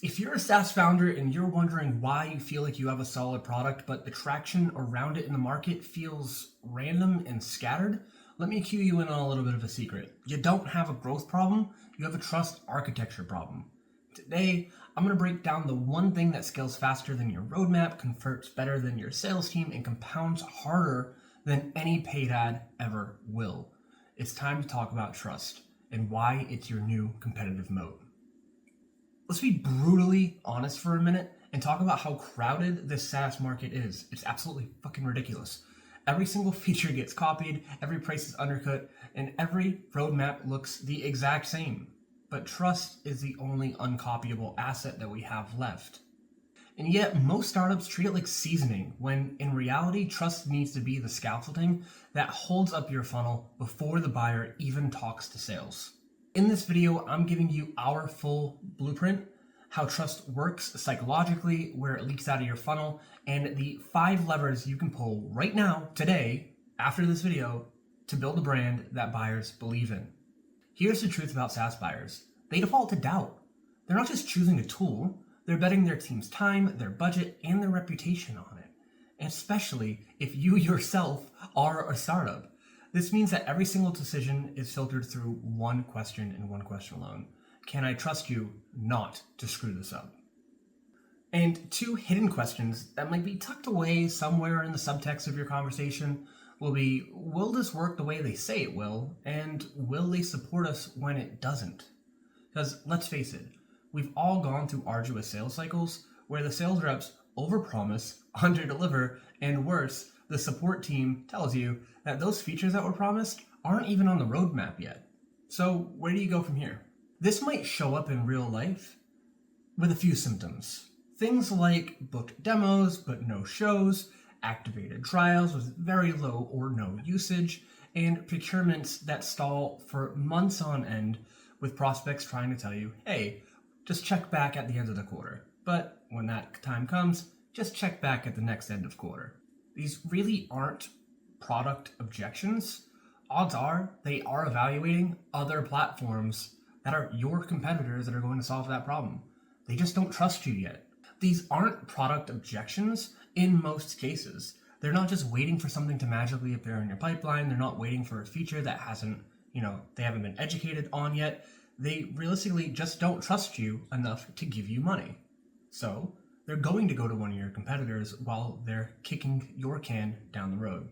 If you're a SaaS founder and you're wondering why you feel like you have a solid product, but the traction around it in the market feels random and scattered, let me cue you in on a little bit of a secret. You don't have a growth problem, you have a trust architecture problem. Today, I'm going to break down the one thing that scales faster than your roadmap, converts better than your sales team, and compounds harder than any paid ad ever will. It's time to talk about trust and why it's your new competitive moat. Let's be brutally honest for a minute and talk about how crowded this SaaS market is. It's absolutely fucking ridiculous. Every single feature gets copied, every price is undercut, and every roadmap looks the exact same. But trust is the only uncopyable asset that we have left. And yet, most startups treat it like seasoning, when in reality, trust needs to be the scaffolding that holds up your funnel before the buyer even talks to sales. In this video, I'm giving you our full blueprint, how trust works psychologically, where it leaks out of your funnel, and the 5 levers you can pull right now, today, after this video, to build a brand that buyers believe in. Here's the truth about SaaS buyers. They default to doubt. They're not just choosing a tool, they're betting their team's time, their budget, and their reputation on it. And especially if you yourself are a startup. This means that every single decision is filtered through one question and one question alone. Can I trust you not to screw this up? And 2 hidden questions that might be tucked away somewhere in the subtext of your conversation will be, will this work the way they say it will? And will they support us when it doesn't? Because let's face it, we've all gone through arduous sales cycles where the sales reps overpromise, underdeliver, and worse, the support team tells you that those features that were promised aren't even on the roadmap yet. So where do you go from here? This might show up in real life with a few symptoms. Things like booked demos but no shows, activated trials with very low or no usage, and procurements that stall for months on end with prospects trying to tell you, hey, just check back at the end of the quarter. But when that time comes, just check back at the next end of quarter. These really aren't product objections. Odds are they are evaluating other platforms that are your competitors that are going to solve that problem. They just don't trust you yet. These aren't product objections in most cases. They're not just waiting for something to magically appear in your pipeline. They're not waiting for a feature that they haven't been educated on yet. They realistically just don't trust you enough to give you money. So they're going to go to one of your competitors while they're kicking your can down the road.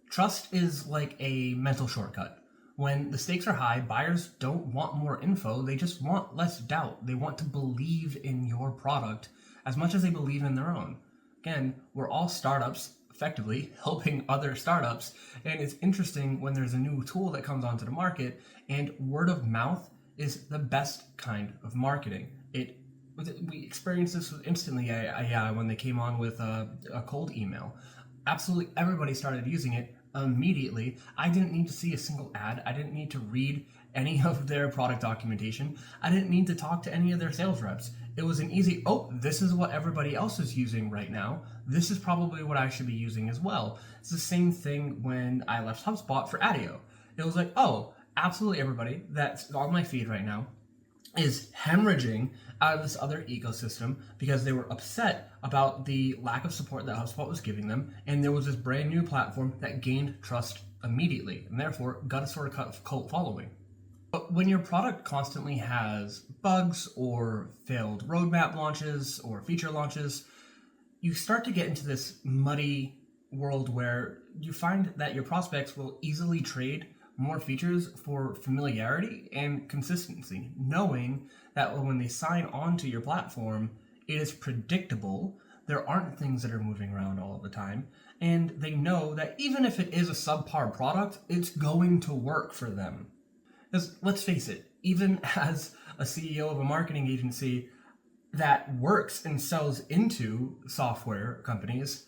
Trust is like a mental shortcut. When the stakes are high, buyers don't want more info, they just want less doubt. They want to believe in your product as much as they believe in their own. Again, we're all startups, effectively helping other startups, and it's interesting when there's a new tool that comes onto the market, and word of mouth is the best kind of marketing. We experienced this instantly when they came on with a cold email. Absolutely everybody started using it immediately. I didn't need to see a single ad. I didn't need to read any of their product documentation. I didn't need to talk to any of their sales reps. It was an easy, this is what everybody else is using right now. This is probably what I should be using as well. It's the same thing when I left HubSpot for ADIO. It was like, absolutely everybody that's on my feed right now is hemorrhaging out of this other ecosystem because they were upset about the lack of support that HubSpot was giving them, and there was this brand new platform that gained trust immediately, and therefore got a sort of cult following. But when your product constantly has bugs or failed roadmap launches or feature launches, you start to get into this muddy world where you find that your prospects will easily trade more features for familiarity and consistency, knowing that when they sign on to your platform, it is predictable, there aren't things that are moving around all of the time, and they know that even if it is a subpar product, it's going to work for them. Because let's face it, even as a CEO of a marketing agency that works and sells into software companies,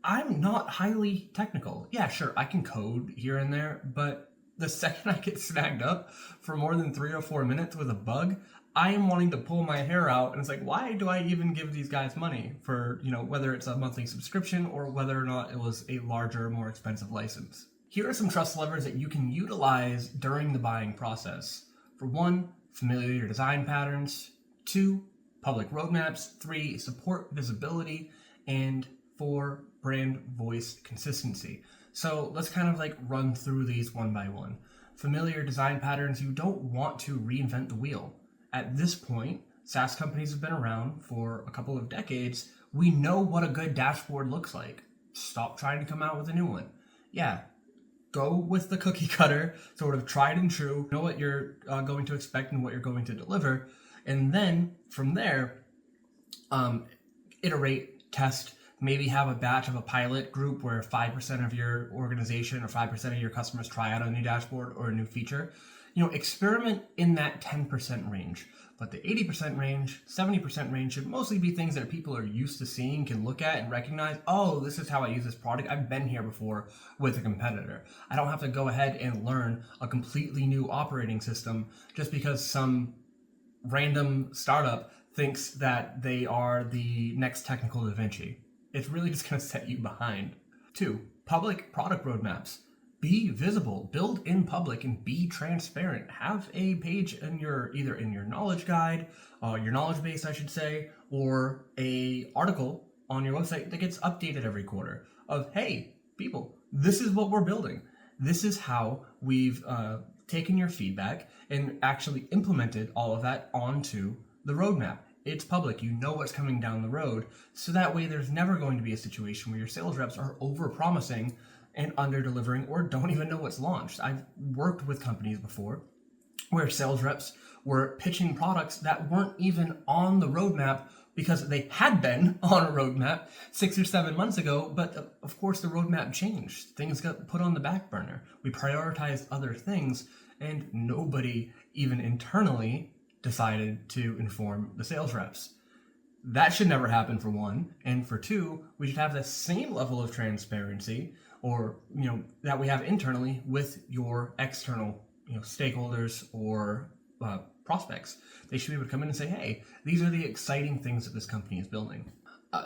I'm not highly technical. Yeah, sure, I can code here and there, but the second I get snagged up for more than 3 or 4 minutes with a bug, I am wanting to pull my hair out, and it's like, why do I even give these guys money for, whether it's a monthly subscription or whether or not it was a larger, more expensive license? Here are some trust levers that you can utilize during the buying process. For 1, familiar design patterns. 2, public roadmaps. 3, support visibility. And 4, brand voice consistency. So let's kind of like run through these one by one. Familiar design patterns, you don't want to reinvent the wheel. At this point, SaaS companies have been around for a couple of decades. We know what a good dashboard looks like. Stop trying to come out with a new one. Yeah, go with the cookie cutter, sort of tried and true, know what you're going to expect and what you're going to deliver. And then from there, iterate, test, maybe have a batch of a pilot group where 5% of your organization or 5% of your customers try out a new dashboard or a new feature. Experiment in that 10% range. But the 80% range, 70% range should mostly be things that people are used to seeing, can look at and recognize, oh, this is how I use this product. I've been here before with a competitor. I don't have to go ahead and learn a completely new operating system just because some random startup thinks that they are the next technical Da Vinci. It's really just going to set you behind. 2, public product roadmaps. Be visible, build in public, and be transparent. Have a page in either in your knowledge guide, your knowledge base, I should say, or a article on your website that gets updated every quarter of, hey, people, this is what we're building. This is how we've taken your feedback and actually implemented all of that onto the roadmap. It's public. You know what's coming down the road. So that way there's never going to be a situation where your sales reps are over-promising and under-delivering or don't even know what's launched. I've worked with companies before where sales reps were pitching products that weren't even on the roadmap because they had been on a roadmap 6 or 7 months ago, but of course the roadmap changed. Things got put on the back burner. We prioritized other things, and nobody, even internally, decided to inform the sales reps. That should never happen, for one, and for 2, we should have the same level of transparency or that we have internally with your external stakeholders or prospects. They should be able to come in and say, hey, these are the exciting things that this company is building.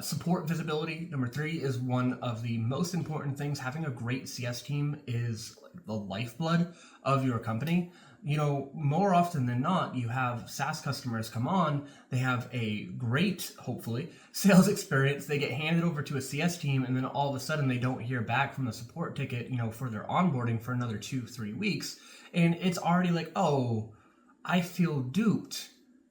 Support visibility, number 3, is one of the most important things. Having a great CS team is the lifeblood of your company. More often than not, you have SaaS customers come on, they have a great, hopefully, sales experience, they get handed over to a CS team, and then all of a sudden they don't hear back from the support ticket, for their onboarding for another 2-3 weeks. And it's already like, oh, I feel duped.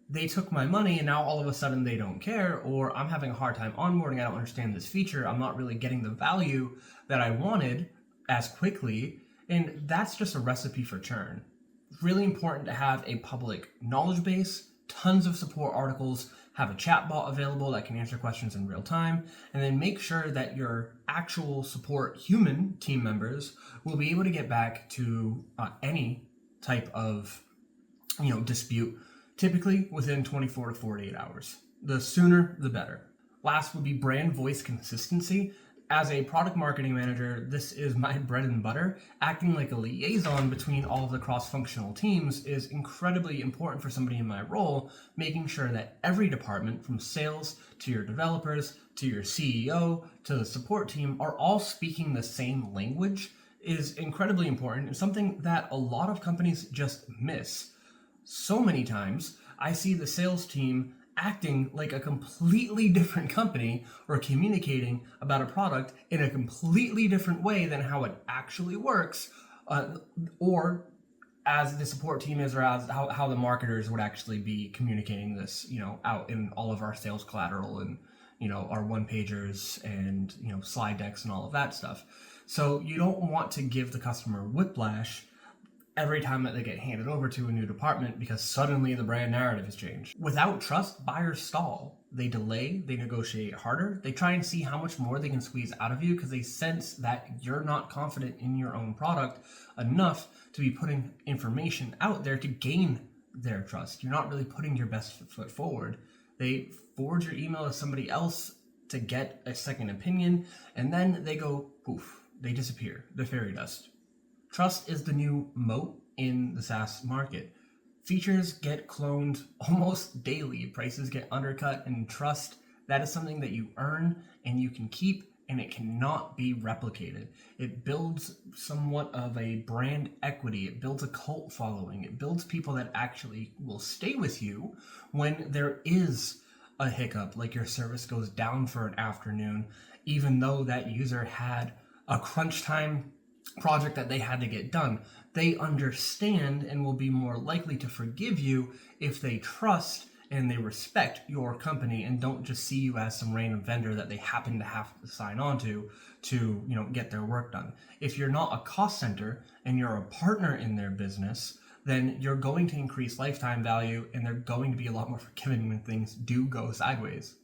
They took my money and now all of a sudden they don't care, or I'm having a hard time onboarding, I don't understand this feature, I'm not really getting the value that I wanted as quickly, and that's just a recipe for churn. Really important to have a public knowledge base, tons of support articles, have a chat bot available that can answer questions in real time, and then make sure that your actual support human team members will be able to get back to any type of dispute, typically within 24 to 48 hours. The sooner, the better. Last would be brand voice consistency. As a product marketing manager, this is my bread and butter. Acting like a liaison between all of the cross-functional teams is incredibly important for somebody in my role, making sure that every department, from sales to your developers to your CEO to the support team, are all speaking the same language is incredibly important, and something that a lot of companies just miss. So many times, I see the sales team acting like a completely different company or communicating about a product in a completely different way than how it actually works, or as the support team is, or as how the marketers would actually be communicating this, out in all of our sales collateral and, our one-pagers and, slide decks and all of that stuff. So you don't want to give the customer whiplash every time that they get handed over to a new department because suddenly the brand narrative has changed. Without trust, buyers stall. They delay, they negotiate harder, they try and see how much more they can squeeze out of you because they sense that you're not confident in your own product enough to be putting information out there to gain their trust. You're not really putting your best foot forward. They forward your email to somebody else to get a second opinion, and then they go poof, they disappear, they're fairy dust. Trust is the new moat in the SaaS market. Features get cloned almost daily. Prices get undercut, and trust, that is something that you earn and you can keep, and it cannot be replicated. It builds somewhat of a brand equity. It builds a cult following. It builds people that actually will stay with you when there is a hiccup, like your service goes down for an afternoon, even though that user had a crunch time project that they had to get done, they understand and will be more likely to forgive you if they trust and they respect your company and don't just see you as some random vendor that they happen to have to sign on to get their work done. If you're not a cost center and you're a partner in their business, then you're going to increase lifetime value and they're going to be a lot more forgiving when things do go sideways.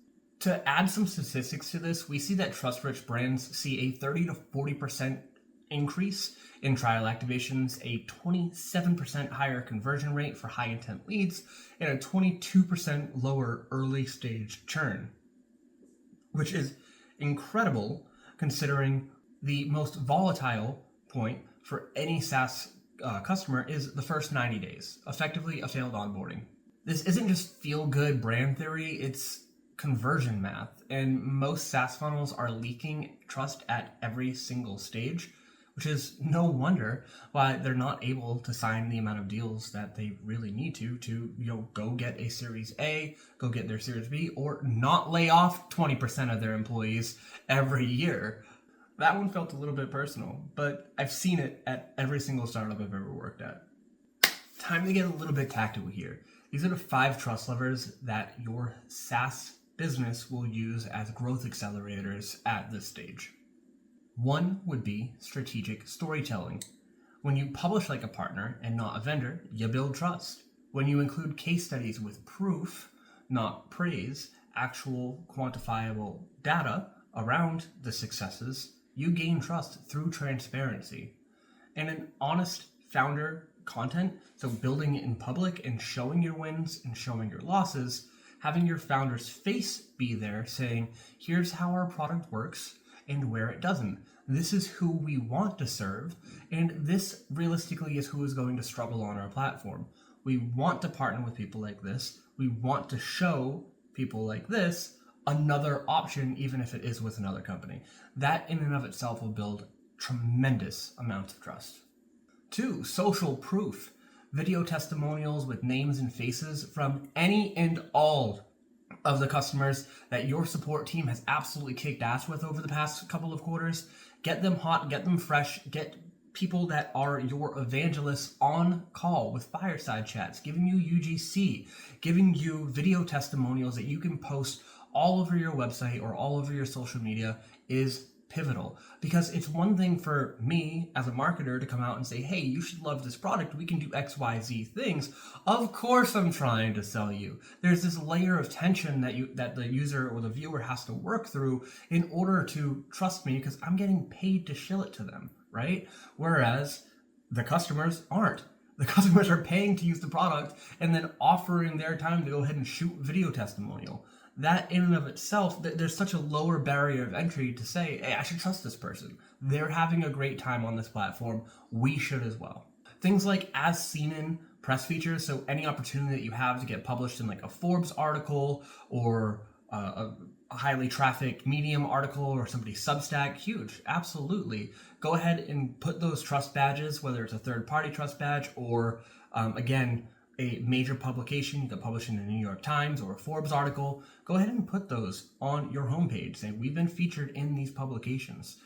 To add some statistics to this, we see that trust-rich brands see a 30 to 40% increase in trial activations, a 27% higher conversion rate for high-intent leads, and a 22% lower early-stage churn, which is incredible considering the most volatile point for any SaaS customer is the first 90 days, effectively a failed onboarding. This isn't just feel-good brand theory, it's conversion math, and most SaaS funnels are leaking trust at every single stage, which is no wonder why they're not able to sign the amount of deals that they really need to go get a Series A, go get their Series B, or not lay off 20% of their employees every year. That one felt a little bit personal, but I've seen it at every single startup I've ever worked at. Time to get a little bit tactical here. These are the 5 trust levers that your SaaS business will use as growth accelerators at this stage. 1 would be strategic storytelling. When you publish like a partner and not a vendor, you build trust. When you include case studies with proof, not praise, actual quantifiable data around the successes, you gain trust through transparency. And an honest founder content, so building it in public and showing your wins and showing your losses, having your founder's face be there saying, here's how our product works and where it doesn't. This is who we want to serve, and this realistically is who is going to struggle on our platform. We want to partner with people like this. We want to show people like this another option, even if it is with another company. That in and of itself will build tremendous amounts of trust. 2, social proof. Video testimonials with names and faces from any and all of the customers that your support team has absolutely kicked ass with over the past couple of quarters. Get them hot, get them fresh, get people that are your evangelists on call with fireside chats, giving you UGC, giving you video testimonials that you can post all over your website or all over your social media is pivotal. Because it's one thing for me as a marketer to come out and say, hey, you should love this product. We can do XYZ things. Of course I'm trying to sell you. There's this layer of tension that the user or the viewer has to work through in order to trust me because I'm getting paid to shill it to them, right? Whereas the customers aren't. The customers are paying to use the product and then offering their time to go ahead and shoot video testimonial. That in and of itself, there's such a lower barrier of entry to say, hey, I should trust this person. They're having a great time on this platform. We should as well. Things like as seen in press features, so any opportunity that you have to get published in like a Forbes article or a highly trafficked Medium article or somebody's Substack, huge, absolutely. Go ahead and put those trust badges, whether it's a third-party trust badge or, again, a major publication, you can publish in the New York Times or a Forbes article, go ahead and put those on your homepage saying we've been featured in these publications.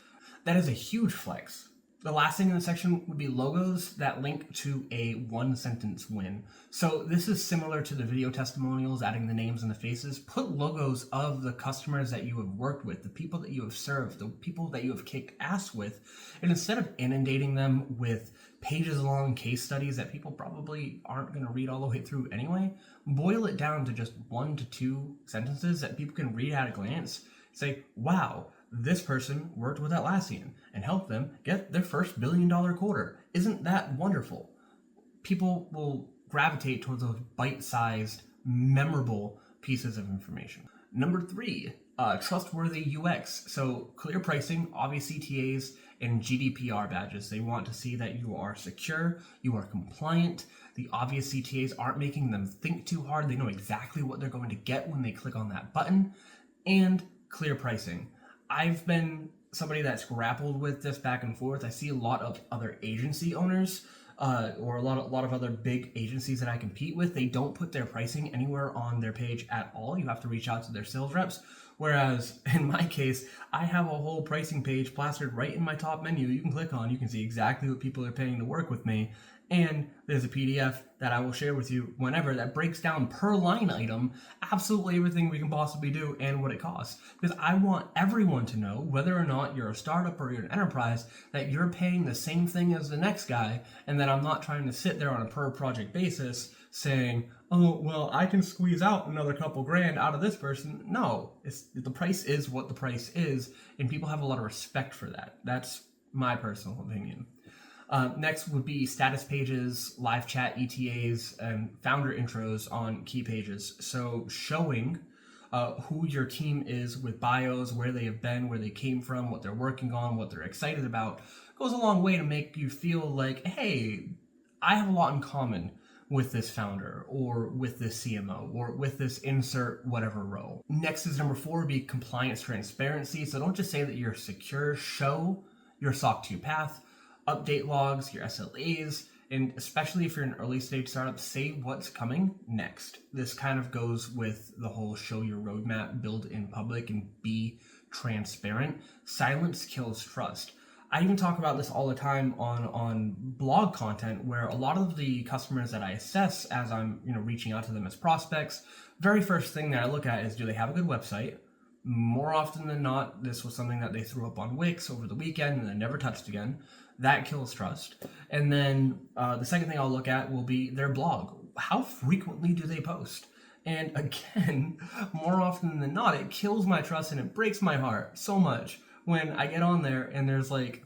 That is a huge flex. The last thing in the section would be logos that link to a one-sentence win. So this is similar to the video testimonials, adding the names and the faces. Put logos of the customers that you have worked with, the people that you have served, the people that you have kicked ass with, and instead of inundating them with pages-long case studies that people probably aren't going to read all the way through anyway, boil it down to just 1 to 2 sentences that people can read at a glance. Say, wow, this person worked with Atlassian and helped them get their first $1 billion quarter. Isn't that wonderful? People will gravitate towards those bite-sized, memorable pieces of information. Number 3, trustworthy UX. So clear pricing, obvious CTAs, and GDPR badges. They want to see that you are secure, you are compliant. The obvious CTAs aren't making them think too hard. They know exactly what they're going to get when they click on that button. And clear pricing. I've been somebody that's grappled with this back and forth. I see a lot of other agency owners or a lot of other big agencies that I compete with, they don't put their pricing anywhere on their page at all. You have to reach out to their sales reps. Whereas in my case, I have a whole pricing page plastered right in my top menu. You can click on, you can see exactly what people are paying to work with me. And there's a PDF that I will share with you whenever that breaks down per line item absolutely everything we can possibly do and what it costs. Because I want everyone to know, whether or not you're a startup or you're an enterprise, that you're paying the same thing as the next guy, and that I'm not trying to sit there on a per project basis saying, oh, well, I can squeeze out another couple grand out of this person. No, the price is what the price is, and people have a lot of respect for that. That's my personal opinion. Next would be status pages, live chat ETAs, and founder intros on key pages. So showing who your team is with bios, where they have been, where they came from, what they're working on, what they're excited about, goes a long way to make you feel like, hey, I have a lot in common with this founder or with this CMO or with this insert whatever role. Next is number 4, would be compliance transparency. So don't just say that you're secure, show your SOC 2 path, update logs, your SLAs, and especially if you're an early stage startup, say what's coming next. This kind of goes with the whole show your roadmap, build in public, and be transparent. Silence kills trust. I even talk about this all the time on blog content, where a lot of the customers that I assess as I'm reaching out to them as prospects, very first thing that I look at is, do they have a good website? More often than not, this was something that they threw up on Wix over the weekend and then never touched again. That kills trust. And then the second thing I'll look at will be their blog. How frequently do they post? And again, more often than not, it kills my trust and it breaks my heart so much when I get on there and there's like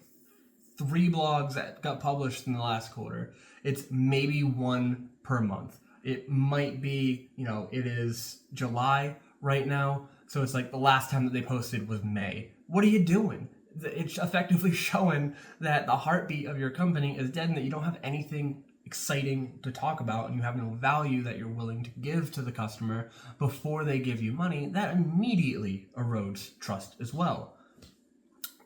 3 blogs that got published in the last quarter. It's maybe 1 per month. It might be, it is July right now, so it's like the last time that they posted was May. What are you doing? It's effectively showing that the heartbeat of your company is dead and that you don't have anything exciting to talk about and you have no value that you're willing to give to the customer before they give you money. That immediately erodes trust as well.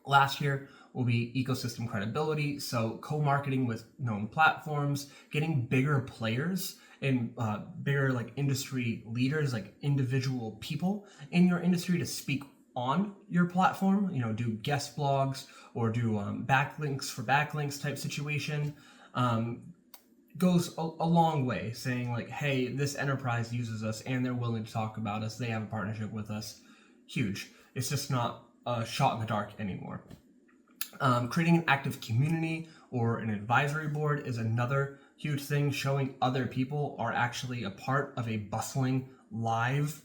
Last year will be ecosystem credibility, so co-marketing with known platforms, getting bigger players and bigger like industry leaders, like individual people in your industry to speak on your platform, do guest blogs or do backlinks for backlinks type situation, goes a long way, saying like, hey, this enterprise uses us and they're willing to talk about us, they have a partnership with us. Huge. It's just not a shot in the dark anymore. Creating an active community or an advisory board is another huge thing, showing other people are actually a part of a bustling live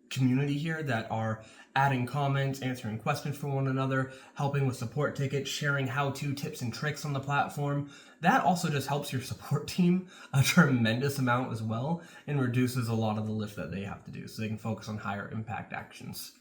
community here that are adding comments, answering questions for one another, helping with support tickets, sharing how-to tips and tricks on the platform. That also just helps your support team a tremendous amount as well and reduces a lot of the lift that they have to do so they can focus on higher impact actions.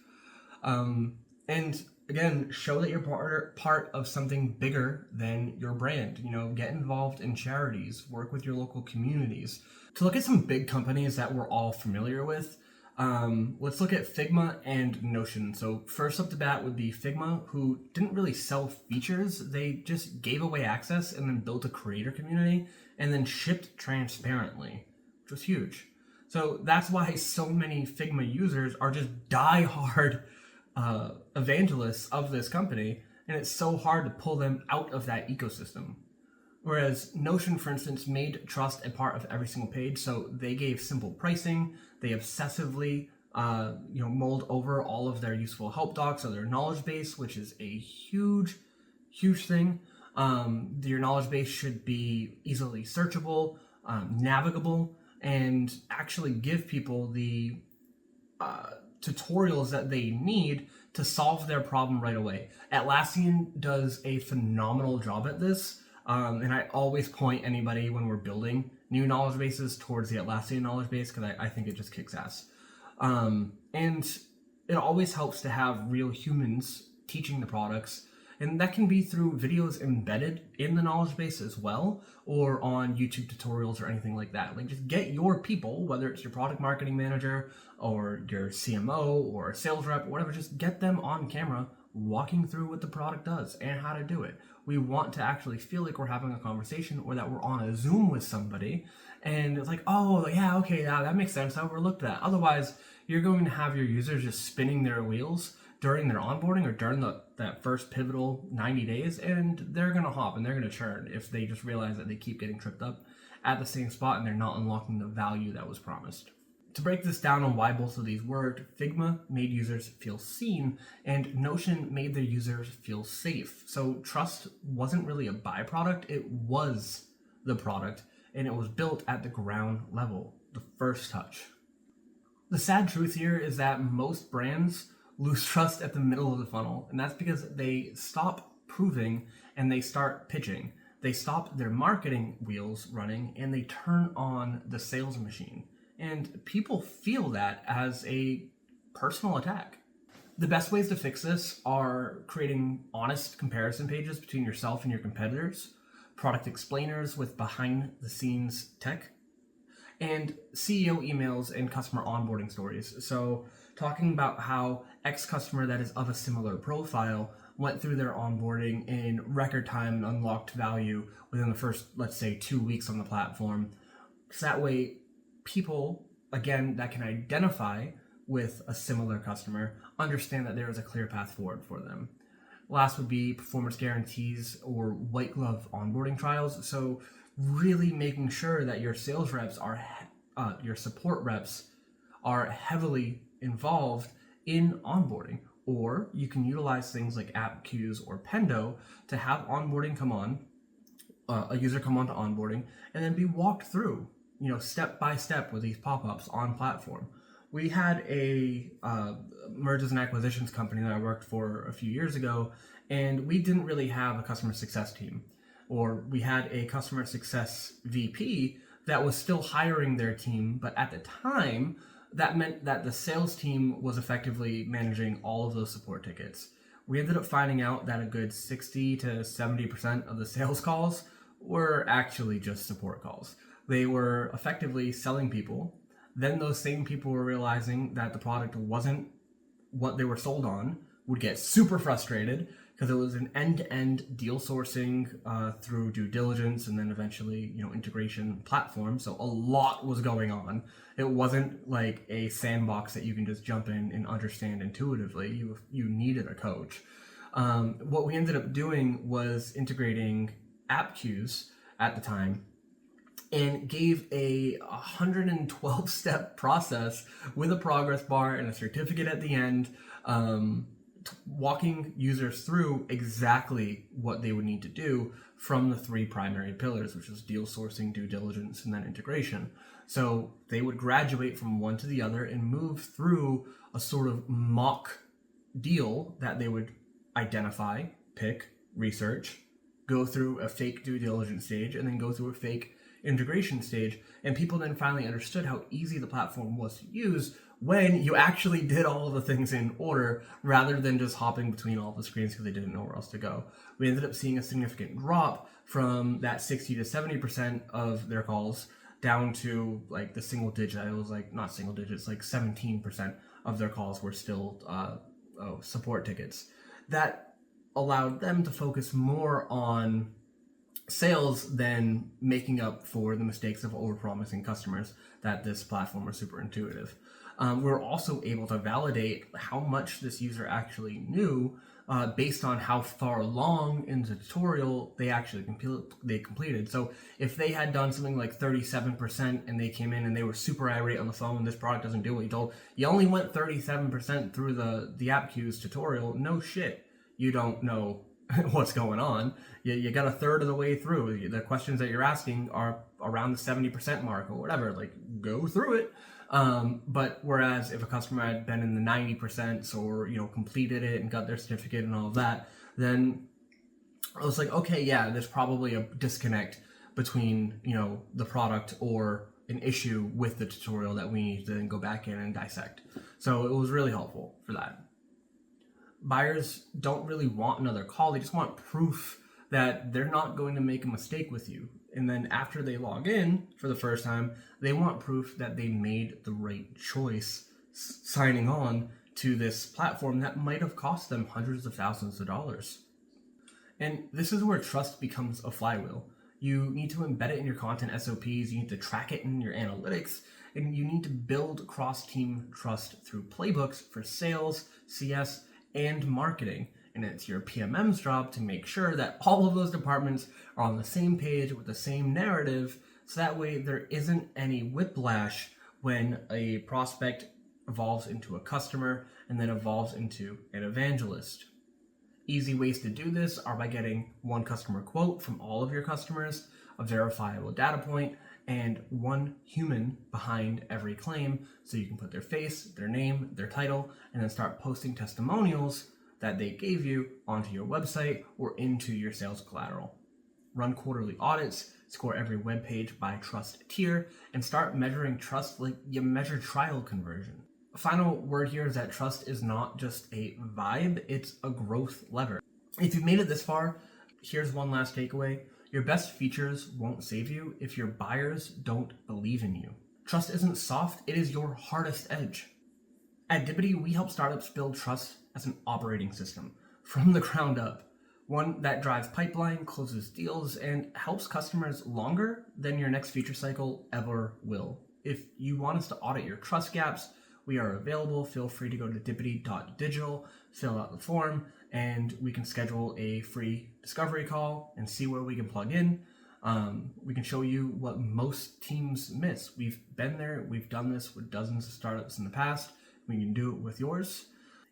And again, show that you're part of something bigger than your brand. Get involved in charities, work with your local communities. To look at some big companies that we're all familiar with, let's look at Figma and Notion. So first up the bat would be Figma, who didn't really sell features. They just gave away access and then built a creator community and then shipped transparently, which was huge. So that's why so many Figma users are just diehard evangelists of this company, and it's so hard to pull them out of that ecosystem. Whereas Notion, for instance, made trust a part of every single page, so they gave simple pricing, they obsessively mulled over all of their useful help docs or their knowledge base, which is a huge thing. Your knowledge base should be easily searchable, navigable, and actually give people the tutorials that they need to solve their problem right away. Atlassian does a phenomenal job at this, and I always point anybody when we're building new knowledge bases towards the Atlassian knowledge base because I think it just kicks ass. And it always helps to have real humans teaching the products, and that can be through videos embedded in the knowledge base as well, or on YouTube tutorials or anything like that. Like, just get your people, whether it's your product marketing manager or your CMO or sales rep, or whatever, just get them on camera walking through what the product does and how to do it. We want to actually feel like we're having a conversation or that we're on a Zoom with somebody. And it's like, oh, yeah, okay, yeah, that makes sense. I overlooked that. Otherwise, you're going to have your users just spinning their wheels during their onboarding or during that first pivotal 90 days, and they're going to hop and they're going to churn if they just realize that they keep getting tripped up at the same spot and they're not unlocking the value that was promised. To break this down on why both of these worked, Figma made users feel seen and Notion made their users feel safe. So trust wasn't really a byproduct, it was the product, and it was built at the ground level, the first touch. The sad truth here is that most brands lose trust at the middle of the funnel, and that's because they stop proving and they start pitching. They stop their marketing wheels running and they turn on the sales machine. And people feel that as a personal attack. The best ways to fix this are creating honest comparison pages between yourself and your competitors, product explainers with behind the scenes tech, and CEO emails and customer onboarding stories. So talking about how X customer that is of a similar profile went through their onboarding in record time and unlocked value within the first, let's say, 2 weeks on the platform. So that way, people, again, that can identify with a similar customer understand that there is a clear path forward for them. Last would be performance guarantees or white glove onboarding trials. So really making sure that your sales reps your support reps are heavily involved in onboarding. Or you can utilize things like app queues or Pendo to have onboarding come on, a user come on to onboarding, and then be walked through, step by step with these pop-ups on platform. We had a mergers and acquisitions company that I worked for a few years ago, and we didn't really have a customer success team. Or we had a customer success VP that was still hiring their team, but at the time, that meant that the sales team was effectively managing all of those support tickets. We ended up finding out that a good 60 to 70% of the sales calls were actually just support calls. They were effectively selling people. Then those same people were realizing that the product wasn't what they were sold on, would get super frustrated because it was an end-to-end deal sourcing through due diligence and then eventually, integration platform. So a lot was going on. It wasn't like a sandbox that you can just jump in and understand intuitively. You needed a coach. What we ended up doing was integrating app queues at the time and gave a 112-step process with a progress bar and a certificate at the end, walking users through exactly what they would need to do from the 3 primary pillars, which is deal sourcing, due diligence, and then integration. So they would graduate from one to the other and move through a sort of mock deal that they would identify, pick, research, go through a fake due diligence stage, and then go through a fake integration stage. And people then finally understood how easy the platform was to use when you actually did all of the things in order rather than just hopping between all the screens because they didn't know where else to go. We ended up seeing a significant drop from that 60 to 70% of their calls down to like the single digit. It was like not single digits, like 17% of their calls were still support tickets. That allowed them to focus more on sales than making up for the mistakes of overpromising customers that this platform was super intuitive. We're also able to validate how much this user actually knew based on how far along in the tutorial they actually completed. So if they had done something like 37% and they came in and they were super irate on the phone, this product doesn't do what you told, you only went 37% through the app queues tutorial, no shit, you don't know what's going on. You got a third of the way through. The questions that you're asking are around the 70% mark or whatever, like go through it. But whereas if a customer had been in the 90% or, completed it and got their certificate and all of that, then I was like, okay, yeah, there's probably a disconnect between, the product or an issue with the tutorial that we need to then go back in and dissect. So it was really helpful for that. Buyers don't really want another call. They just want proof that they're not going to make a mistake with you. And then after they log in for the first time, they want proof that they made the right choice signing on to this platform that might have cost them hundreds of thousands of dollars. And this is where trust becomes a flywheel. You need to embed it in your content SOPs, you need to track it in your analytics, and you need to build cross-team trust through playbooks for sales, CS, and marketing. And it's your PMM's job to make sure that all of those departments are on the same page with the same narrative, so that way there isn't any whiplash when a prospect evolves into a customer and then evolves into an evangelist. Easy ways to do this are by getting one customer quote from all of your customers, a verifiable data point, and one human behind every claim, so you can put their face, their name, their title, and then start posting testimonials that they gave you onto your website or into your sales collateral. Run quarterly audits, score every web page by trust tier, and start measuring trust like you measure trial conversion. Final word here is that trust is not just a vibe, it's a growth lever. If you've made it this far, here's one last takeaway. Your best features won't save you if your buyers don't believe in you. Trust isn't soft, it is your hardest edge. At Dipity, we help startups build trust as an operating system from the ground up. One that drives pipeline, closes deals, and helps customers longer than your next feature cycle ever will. If you want us to audit your trust gaps, we are available. Feel free to go to dipity.digital, fill out the form, and we can schedule a free discovery call and see where we can plug in. We can show you what most teams miss. We've been there, we've done this with dozens of startups in the past. We can do it with yours.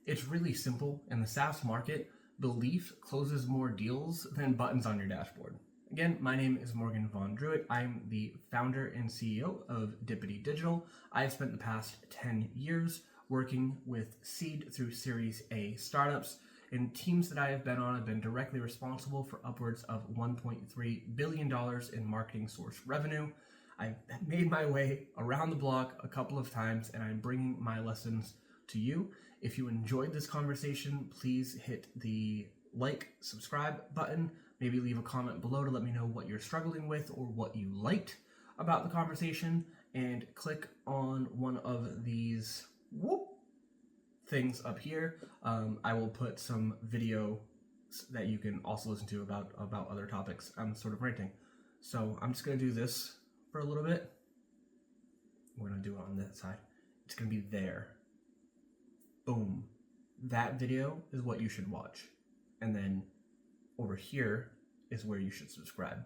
It's really simple. In the SaaS market, belief closes more deals than buttons on your dashboard. Again, my name is Morgan von Druitt. I'm the founder and CEO of Dipity Digital. I've spent the past 10 years working with seed through Series A startups, and teams that I have been on have been directly responsible for upwards of $1.3 billion in marketing source revenue. I've made my way around the block a couple of times, and I'm bringing my lessons to you. If you enjoyed this conversation, please hit the like, subscribe button. Maybe leave a comment below to let me know what you're struggling with or what you liked about the conversation, and click on one of these things up here. I will put some video that you can also listen to about other topics I'm sort of ranting. So I'm just going to do this for a little bit. We're going to do it on that side. It's going to be there. Boom. That video is what you should watch. And then over here is where you should subscribe.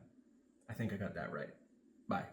I think I got that right. Bye.